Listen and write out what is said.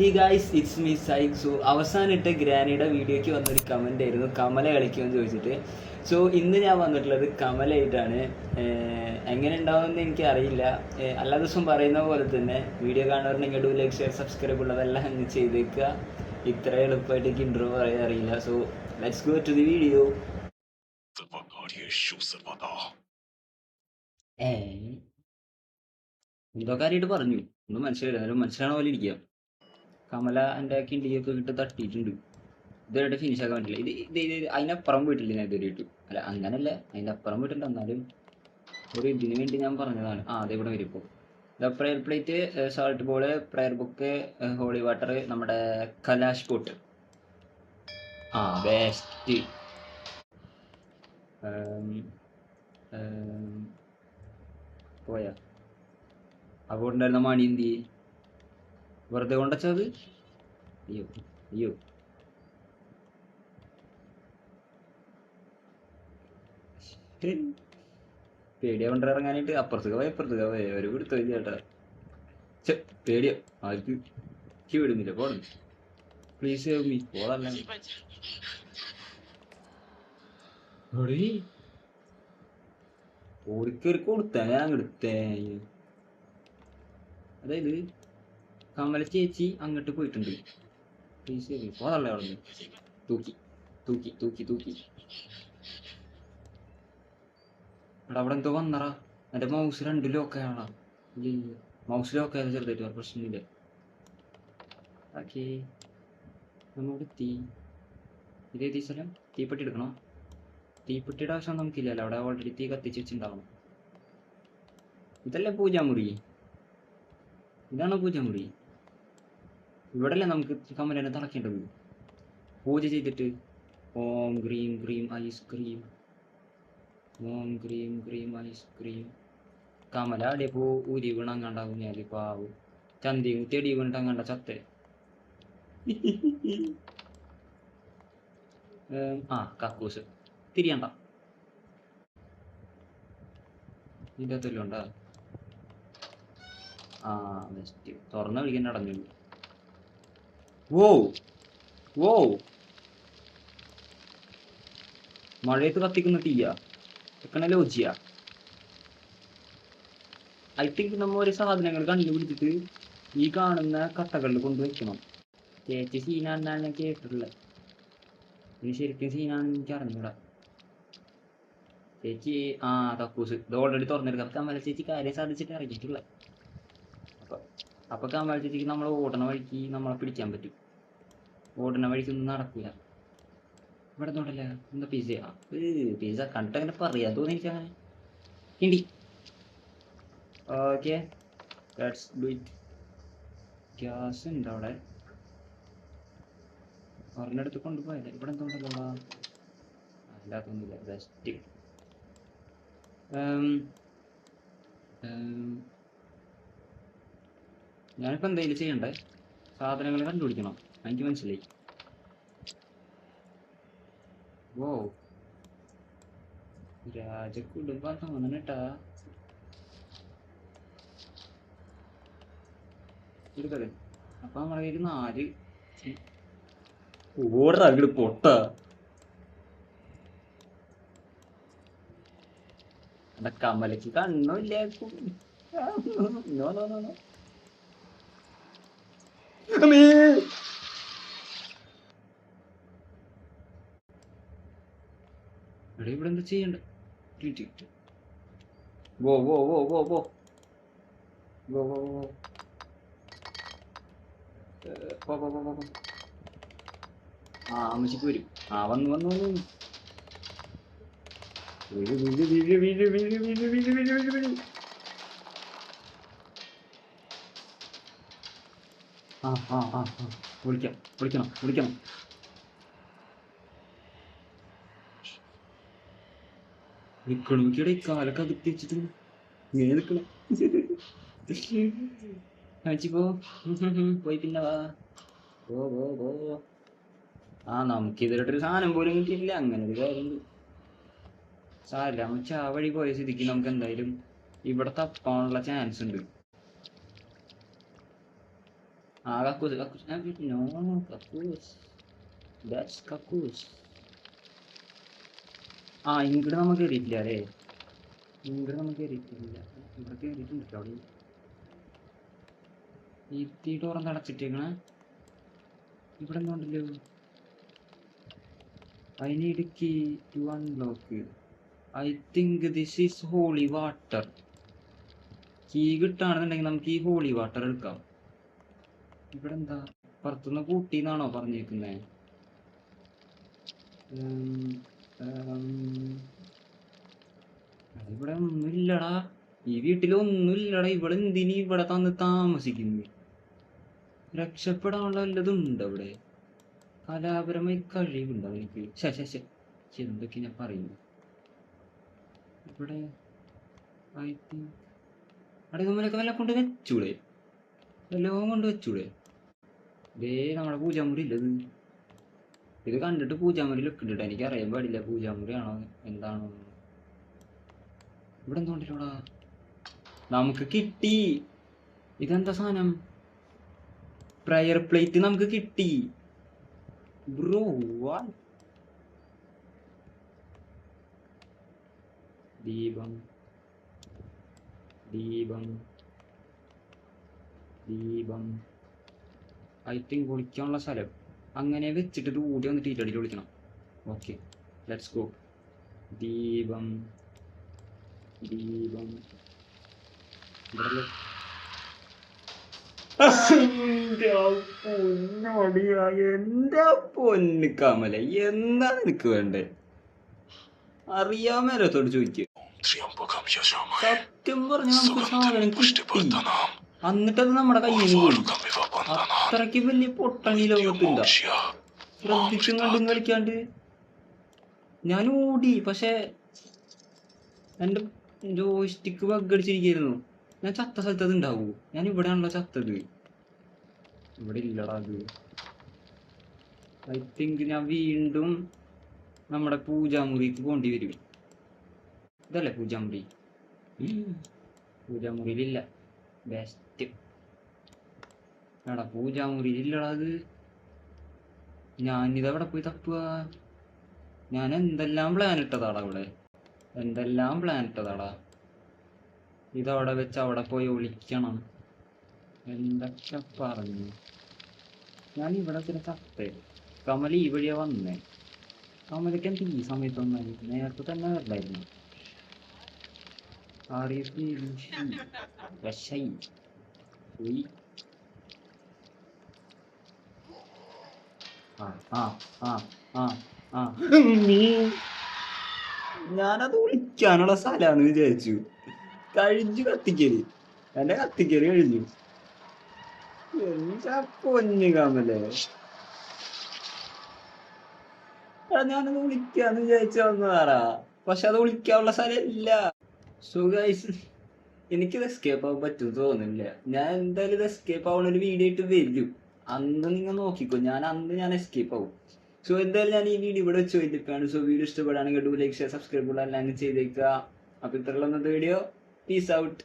He guys it's me Psych. So അവസാനത്തെ ഗ്രാനിയുടെ വീഡിയോയ്ക്ക് വന്നൊരു കമൻ്റ് ആയിരുന്നു കമല കളിക്കുമെന്ന് ചോദിച്ചിട്ട്. സോ ഇന്ന് ഞാൻ വന്നിട്ടുള്ളത് കമലായിട്ടാണ്. എങ്ങനെ ഉണ്ടാവുമെന്ന് എനിക്ക് അറിയില്ല. എല്ലാ ദിവസവും പറയുന്ന പോലെ തന്നെ വീഡിയോ കാണുന്നവരുണ്ടെങ്കിൽ ഡു ലൈക്ക് ഷെയർ സബ്സ്ക്രൈബ് ഉള്ളതെല്ലാം അങ്ങ് ചെയ്തേക്കുക. ഇത്ര എളുപ്പമായിട്ട് എനിക്ക് ഇൻട്രോ പറയാൻ അറിയില്ല. So let's go to the video. എന്തോ കാര്യമായിട്ട് പറഞ്ഞു ഒന്നും മനസ്സിലായില്ല. മനസ്സിലാണ പോലെ ഇരിക്കുക. കമല എൻ്റെ കിണ്ടിയൊക്കെ ഇട്ട് തട്ടിയിട്ടുണ്ട്. ഇതുവരെ ഫിനിഷ് ആക്കാൻ പറ്റില്ല. ഇത് അതിനപ്പുറം പോയിട്ടില്ല ഞാൻ ഇതുവരെ ഇട്ടു. അല്ല അങ്ങനല്ല, അതിൻ്റെ അപ്പുറം പോയിട്ടുണ്ട്. എന്നാലും ഒരു ഇതിന് വേണ്ടി ഞാൻ പറഞ്ഞതാണ്. അതേ ഇവിടെ വരും ഇപ്പോൾ. Prayer plate, salt ball, prayer book, holy water, നമ്മുടെ കലാഷ് പോട്ട്. ബെസ്റ്റ്. പോയാ അപ്പോൾ ഉണ്ടായിരുന്ന മണി എന്ത് വെറുതെ കൊണ്ടച്ചത്? അയ്യോ അയ്യോ, പേടിയാ കൊണ്ടിറങ്ങാനായിട്ട്. അപ്പുറത്തേക്ക് പോയ ഒരു കൊടുത്തു ചേട്ടാ. പേടിയോ ആർക്ക് വിടുന്നില്ല. പോണം പ്ലീസ് സേവ് മീ. പോളല്ല ഓടിക്കേറി കൊടുത്ത ഞാൻ എടുത്തേ. അതായത് കമല ചേച്ചി അങ്ങോട്ട് പോയിട്ടുണ്ട്. Please save me. പോതല്ലേ അവിടെ തൂക്കി തൂക്കി തൂക്കി തൂക്കി. എടാ അവിടെ എന്തോ വന്നറാ. എൻ്റെ മൗസ് 2 ലോക്കാണോ? മൗസ് ലോക്കായത് ചെറുതായിട്ട് വേറെ പ്രശ്നമില്ല. ഓക്കെ, നമ്മളിവിടെ ഇതേത് സ്ഥലം? തീപ്പെട്ടി എടുക്കണോ? തീപ്പെട്ടിയുടെ ആവശ്യം നമുക്കില്ലല്ലോ, അവിടെ ഓൾറെഡി തീ കത്തിച്ച് വെച്ചിട്ടുണ്ടാവണം. ഇതല്ലേ പൂജാമുറി? ഇതാണോ പൂജാമുറി? ഇവിടെ അല്ലേ നമുക്ക് കമലനെ തളക്കേണ്ടത്. പൂജ ചെയ്തിട്ട് ഓം ഗ്രീം ഗ്രീം ഐസ്ക്രീം, ഓം ഗ്രീം ഗ്രീം ഐസ്ക്രീം. കമല അവിടെ പോ ഊരി വീണങ്ങാണ്ടാവും. ഞാൻ പാവും ചന്തി തെടി വീണിട്ടങ്ങാണ്ട ചത്തേ. കക്കൂസ് തിരിയണ്ട. ഇതിൻ്റെ അകത്തെല്ലാം ഉണ്ടാ. ബെസ്റ്റ്. തുറന്ന വിളിക്കാൻ അടഞ്ഞു. ഓ ഓ, മഴയത്ത് കത്തിക്കുന്ന തീയ വെക്കണ ലോജിയ. ഐ തിങ്ക് നമ്മ ഒരു സാധനങ്ങൾ കണ്ടുപിടിച്ചിട്ട് ഈ കാണുന്ന കട്ടകളിൽ കൊണ്ടുവയ്ക്കണം. ചേച്ചി സീനാണെന്നാണ് ഞാൻ കേട്ടിട്ടുള്ളത്. ഇനി ശരിക്കും സീനാണെന്ന് എനിക്ക് അറിഞ്ഞൂടാ. ചേച്ചി കക്കൂസ് ഇത് ഓൾറെഡി തുറന്നെടുക്കാം. കമല ചേച്ചി കാര്യം സാധിച്ചിട്ട് ഇറങ്ങിയിട്ടുള്ളത്. അപ്പൊ കമല ചേച്ചിക്ക് നമ്മൾ ഓടണ വഴിക്ക് നമ്മളെ പിടിക്കാൻ പറ്റും. ഓടണ വഴിക്കൊന്നും നടക്കൂല. ഇവിടെ നോട്ടല്ല എന്താ പിസയാ? പിസ കണ്ടിട്ട് അങ്ങനെ പറയാ തോന്നി എനിക്ക്. അങ്ങനെ Hindi. Okay, let's do it. Gas ഉണ്ട് അവിടെ. ഒരെണ്ണടുത്ത് കൊണ്ടുപോയല്ലേ. ഇവിടെ എന്തുകൊണ്ടല്ലോ അല്ലാത്തൊന്നുമില്ല. ബെസ്റ്റ്. ഞാനിപ്പോൾ എന്തെങ്കിലും ചെയ്യണ്ടേ? സാധനങ്ങൾ കണ്ടുപിടിക്കണം. എനിക്ക് മനസ്സിലായി. ഓ, രാജകുടുംബം തോന്നണട്ടാ. എടുക്കട്ടെ. അപ്പൊ നമ്മളെ കയ്യിൽ 4 ഓടാ അങ്ങോട്ട് പൊട്ട. എന്റെ കമലക്ക് കണ്ണുമില്ല. ഇവിടെ എന്താ ചെയ്യണ്ട? വോ വോ വോ വോ വോ വോ വോ വോ. അമ്മച്ചിക്ക് വരും. വന്നു വന്നു വന്നു. വിളിക്കണം വിളിക്കണം വിളിക്കണം. നിക്കണോക്കിയുടെ കാലൊക്കെ അകത്തിച്ചിട്ട് ഇങ്ങനെ നിക്കണം. അമ്മച്ചിപ്പോ പോയി പിന്നെ വാ. ഓ നമുക്ക് ഇതിലോട്ടൊരു സാധനം പോലും കിട്ടിയിട്ടില്ല. അങ്ങനെ ഒരു കാര്യം സാരില്ല. അമ്മച്ച ആ വഴി പോയ സ്ഥിതിക്ക് നമുക്ക് എന്തായാലും ഇവിടെ തപ്പാനുള്ള ചാൻസ് ഉണ്ട്. ആ കക്കൂസ് കക്കൂസ് നോ കക്കൂസ് ദാറ്റ്സ് കക്കൂസ്. ആ ഇങ്ങോട്ട് നമുക്ക് കയറിയിട്ടില്ല അല്ലേ? ഇങ്ങോട്ട് നമുക്ക് കയറിയിട്ടില്ല. ഇവിടെ കയറിയിട്ടുണ്ട് അവിടെ. ഈ ഡോറെന്താ അടച്ചിട്ടേക്കണേ? ഇവിടെ എന്തുണ്ടല്ലോ? I need key to unlock. I think this is holy water. Key കിട്ടുകയാണെന്നുണ്ടെങ്കിൽ നമുക്ക് ഈ ഹോളി വാട്ടർ എടുക്കാം. ഇവിടെ എന്താ പുറത്തുനിന്ന് കൂട്ടിന്നാണോ പറഞ്ഞേക്കുന്നേ? ഇവിടെ ഒന്നുമില്ലടാ, ഈ വീട്ടിലൊന്നുമില്ലടാ. ഇവിടെ എന്തിനീ ഇവിടെ തന്ന് താമസിക്കുന്നു? രക്ഷപ്പെടാനുള്ള വല്ലതും ഉണ്ട് അവിടെ? കലാപരമായി കഴിവുണ്ടോ എനിക്ക്? എന്തൊക്കെ ഞാൻ പറയുന്നു. ഇവിടെ അടങ്ങുമ്പോഴൊക്കെ വല്ല കൊണ്ട് വെച്ചൂടെ? വല്ലതും കൊണ്ട് വെച്ചൂടെ? ദേ നമ്മുടെ പൂജാമുറി ഇല്ലത്. ഇത് കണ്ടിട്ട് പൂജാമുറി ലുക്കുണ്ട്. എനിക്ക് അറിയാൻ പാടില്ല പൂജാമുറിയാണോ എന്താണോ. ഇവിടെ എന്തുകൊണ്ടില്ലടാ? നമുക്ക് കിട്ടി. ഇതെന്താ സാധനം? പ്രയർ പ്ലേറ്റ് നമുക്ക് കിട്ടി ബ്രോ. ദീപം ദീപം ദീപം. ഐ തിങ്ക് വിളിക്കാനുള്ള സ്ഥലം അങ്ങനെ വെച്ചിട്ട് ഇത് കൂടി വന്നിട്ട് ഈറ്റടിയിൽ വിളിക്കണം. Okay let's go. ദീപം ദീപം എന്റെ പൊന്ന് കമല, എന്താ നിനക്ക് വേണ്ടേ? അറിയാമേലത്തോട് ചോദിക്കുക. സത്യം പറഞ്ഞ നമുക്ക് സാധനം കിട്ടി, എന്നിട്ടത് നമ്മുടെ കയ്യിൽ പോയി. അത്രയ്ക്ക് വലിയ പൊട്ടണി ലോകത്തില്ല. ശ്രദ്ധിച്ചും കണ്ടും കളിക്കാണ്ട് ഞാൻ ഓടി. പക്ഷെ എന്റെ ജോയ്സ്റ്റിക്ക് ബഗ്ഗടിച്ചിരിക്കുന്നു. ഞാൻ ചത്ത സ്ഥലത്ത് അത് ഉണ്ടാവൂ? ഞാൻ ഇവിടെയാണല്ലോ ചത്തത്. ഇവിടെ ഇല്ലടാ അത്. ഐ തിങ്ക് ഞാൻ വീണ്ടും നമ്മുടെ പൂജാമുറിക്ക് പോണ്ടി വരും. ഇതല്ലേ പൂജാമുറി? പൂജാമുറിയിലില്ല. ബെസ്റ്റ് എടാ, പൂജാമുറിയിലില്ലടാ അത്. ഞാനിതവിടെ പോയി തപ്പുക. ഞാൻ എന്തെല്ലാം പ്ലാൻ ഇട്ടതാടാ ഇവിടെ, എന്തെല്ലാം പ്ലാൻ ഇട്ടതാടാ. ഇതവിടെ വെച്ച് അവിടെ പോയി ഒളിക്കണം. എന്തൊക്കെ പറഞ്ഞു. ഞാൻ ഇവിടെ ചില ചത്തേ. കമല ഈ വഴിയാ വന്നേ. കമലയ്ക്ക് എനിക്ക് ഈ സമയത്തൊന്നും നേരത്തെ തന്നെ വരില്ലായിരുന്നു. ഞാനത് വിളിക്കാനുള്ള സ്ഥലമാണെന്ന് വിചാരിച്ചു. കഴിഞ്ഞു കത്തിക്കല്. എന്റെ കത്തിക്കല് കഴിഞ്ഞു. എന്താ പൊന്നു കമലേ, ഞാനത് വിളിക്കാന്ന് വിചാരിച്ചു വന്നതാടാ. പക്ഷെ അത് വിളിക്കാനുള്ള സ്ഥലമില്ല. സോ ഗൈസ്, എനിക്കിത് എസ്കേപ്പ് ആവാൻ പറ്റും തോന്നുന്നില്ല. ഞാൻ എന്തായാലും ഇത് എസ്കേപ്പ് ആവണ ഒരു വീഡിയോ ആയിട്ട് വരും. അന്ന് നിങ്ങൾ നോക്കിക്കോ, ഞാൻ എസ്കേപ്പ് ആവും. സോ എന്തായാലും ഞാൻ ഈ വീഡിയോ ഇവിടെ വെച്ച് വൈകിട്ടാണ്. സോ വീഡിയോ ഇഷ്ടപ്പെടുകയാണെങ്കിൽ ലൈക്ക് ഷെയർ സബ്സ്ക്രൈബ് എല്ലാം ചെയ്തേക്കുക. അപ്പൊ ഇത്രയുള്ള വീഡിയോ. Peace out.